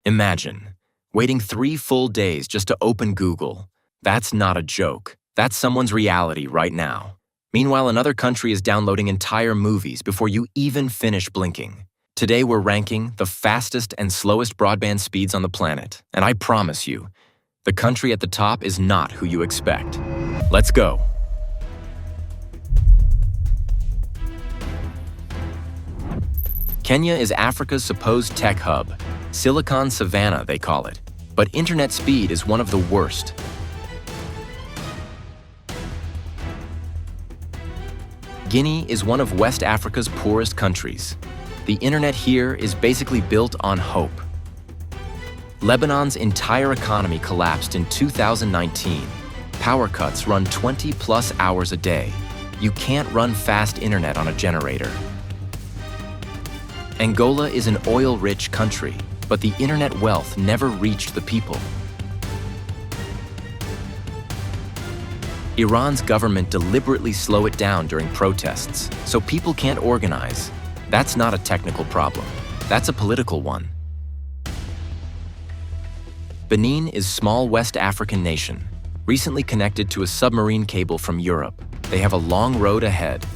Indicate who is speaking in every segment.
Speaker 1: Imagine waiting 3 full days just to open Google. That's not a joke. That's someone's reality right now. Meanwhile, another country is downloading entire movies before you even finish blinking. Today, we're ranking the fastest and slowest broadband speeds on the planet, and I promise you, the country at the top is not who you expect. Let's go. Kenya is Africa's supposed tech hub. Silicon Savannah, they call it. But internet speed is one of the worst. Guinea is one of West Africa's poorest countries. The internet here is basically built on hope. Lebanon's entire economy collapsed in 2019. Power cuts run 20+ hours a day. You can't run fast internet on a generator. Angola is an oil-rich country, but the internet wealth never reached the people. Iran's government deliberately slow it down during protests, so people can't organize. That's not a technical problem. That's a political one. Benin is a small West African nation, recently connected to a submarine cable from Europe. They have a long road ahead.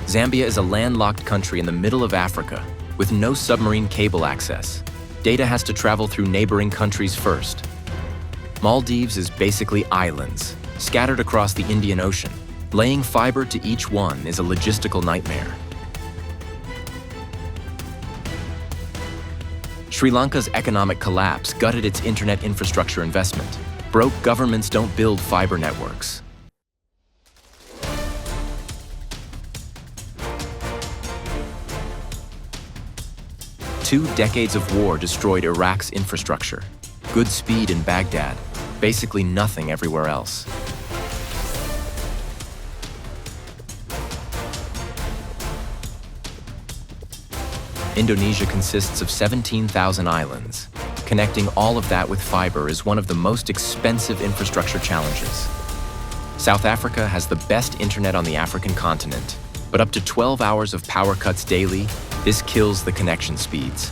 Speaker 1: Zambia is a landlocked country in the middle of Africa, with no submarine cable access. Data has to travel through neighboring countries first. Maldives is basically islands, scattered across the Indian Ocean. Laying fiber to each one is a logistical nightmare. Sri Lanka's economic collapse gutted its internet infrastructure investment. Broke governments don't build fiber networks. 2 decades of war destroyed Iraq's infrastructure. Good speed in Baghdad, basically nothing everywhere else. Indonesia consists of 17,000 islands. Connecting all of that with fiber is one of the most expensive infrastructure challenges. South Africa has the best internet on the African continent, but up to 12 hours of power cuts daily, this kills the connection speeds.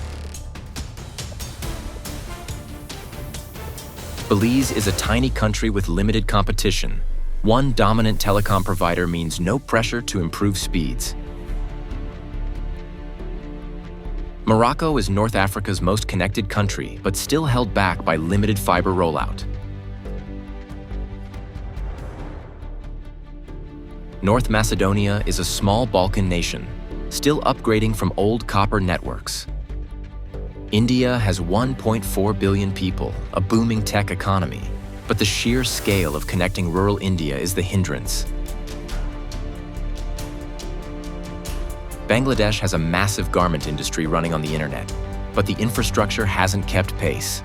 Speaker 1: Belize is a tiny country with limited competition. One dominant telecom provider means no pressure to improve speeds. Morocco is North Africa's most connected country, but still held back by limited fiber rollout. North Macedonia is a small Balkan nation, still upgrading from old copper networks. India has 1.4 billion people, a booming tech economy, but the sheer scale of connecting rural India is the hindrance. Bangladesh has a massive garment industry running on the internet, but the infrastructure hasn't kept pace.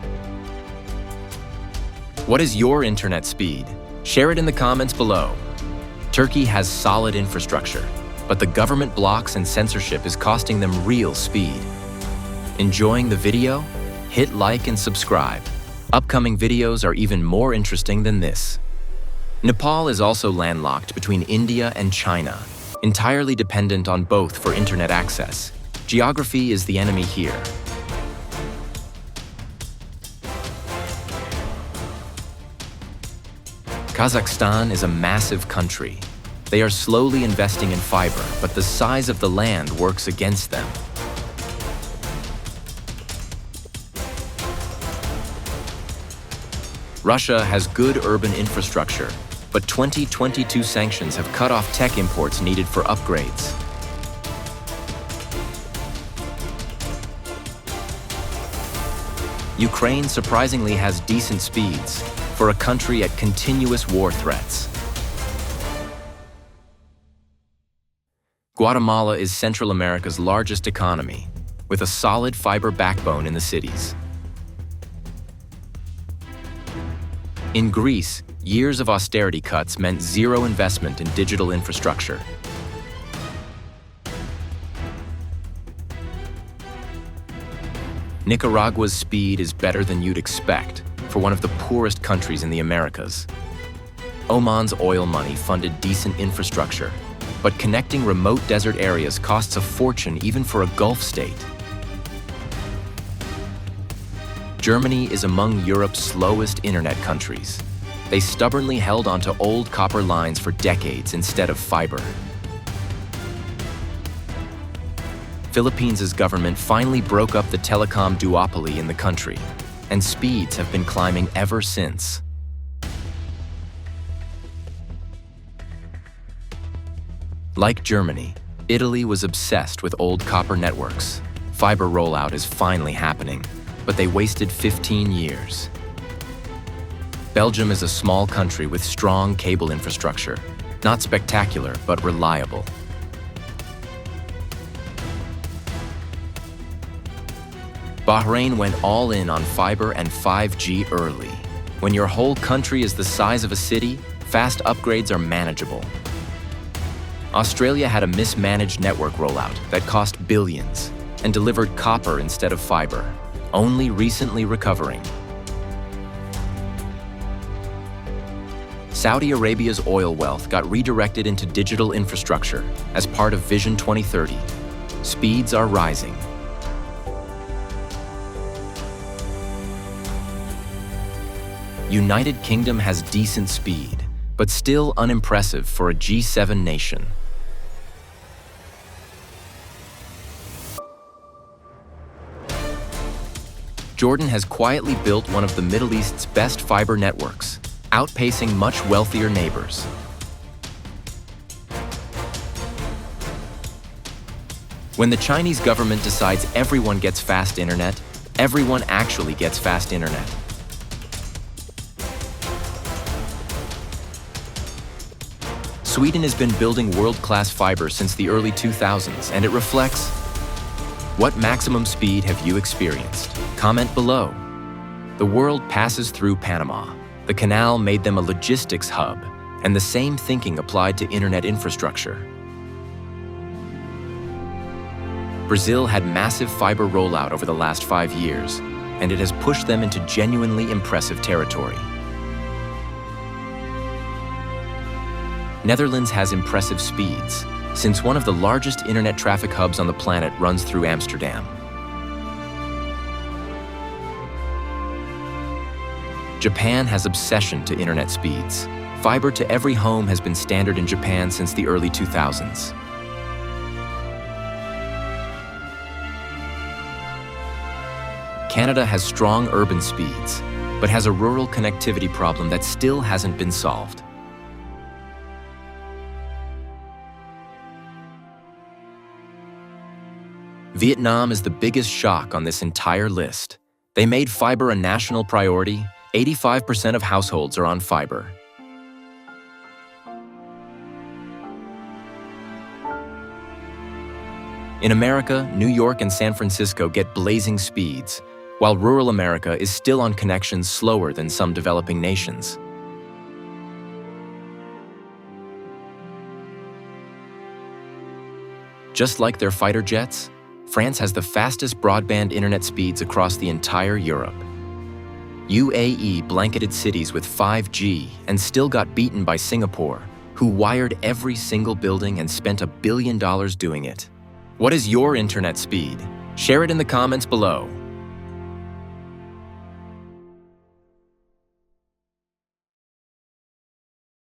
Speaker 1: What is your internet speed? Share it in the comments below. Turkey has solid infrastructure, but the government blocks and censorship is costing them real speed. Enjoying the video? Hit like and subscribe. Upcoming videos are even more interesting than this. Nepal is also landlocked between India and China, entirely dependent on both for internet access. Geography is the enemy here. Kazakhstan is a massive country. They are slowly investing in fiber, but the size of the land works against them. Russia has good urban infrastructure, but 2022 sanctions have cut off tech imports needed for upgrades. Ukraine surprisingly has decent speeds for a country at continuous war threats. Guatemala is Central America's largest economy, with a solid fiber backbone in the cities. In Greece, years of austerity cuts meant zero investment in digital infrastructure. Nicaragua's speed is better than you'd expect for one of the poorest countries in the Americas. Oman's oil money funded decent infrastructure, but connecting remote desert areas costs a fortune even for a Gulf state. Germany is among Europe's slowest internet countries. They stubbornly held onto old copper lines for decades instead of fiber. Philippines' government finally broke up the telecom duopoly in the country, and speeds have been climbing ever since. Like Germany, Italy was obsessed with old copper networks. Fiber rollout is finally happening, but they wasted 15 years. Belgium is a small country with strong cable infrastructure, not spectacular, but reliable. Bahrain went all in on fiber and 5G early. When your whole country is the size of a city, fast upgrades are manageable. Australia had a mismanaged network rollout that cost billions and delivered copper instead of fiber, only recently recovering. Saudi Arabia's oil wealth got redirected into digital infrastructure as part of Vision 2030. Speeds are rising. United Kingdom has decent speed, but still unimpressive for a G7 nation. Jordan has quietly built one of the Middle East's best fiber networks, outpacing much wealthier neighbors. When the Chinese government decides everyone gets fast internet, everyone actually gets fast internet. Sweden has been building world-class fiber since the early 2000s, and it reflects. What maximum speed have you experienced? Comment below. The world passes through Panama. The canal made them a logistics hub, and the same thinking applied to internet infrastructure. Brazil had massive fiber rollout over the last 5 years, and it has pushed them into genuinely impressive territory. Netherlands has impressive speeds, since one of the largest internet traffic hubs on the planet runs through Amsterdam. Japan has obsession to internet speeds. Fiber to every home has been standard in Japan since the early 2000s. Canada has strong urban speeds, but has a rural connectivity problem that still hasn't been solved. Vietnam is the biggest shock on this entire list. They made fiber a national priority. 85% of households are on fiber. In America, New York and San Francisco get blazing speeds, while rural America is still on connections slower than some developing nations. Just like their fighter jets, France has the fastest broadband internet speeds across the entire Europe. UAE blanketed cities with 5G and still got beaten by Singapore, who wired every single building and spent $1 billion doing it. What is your internet speed? Share it in the comments below.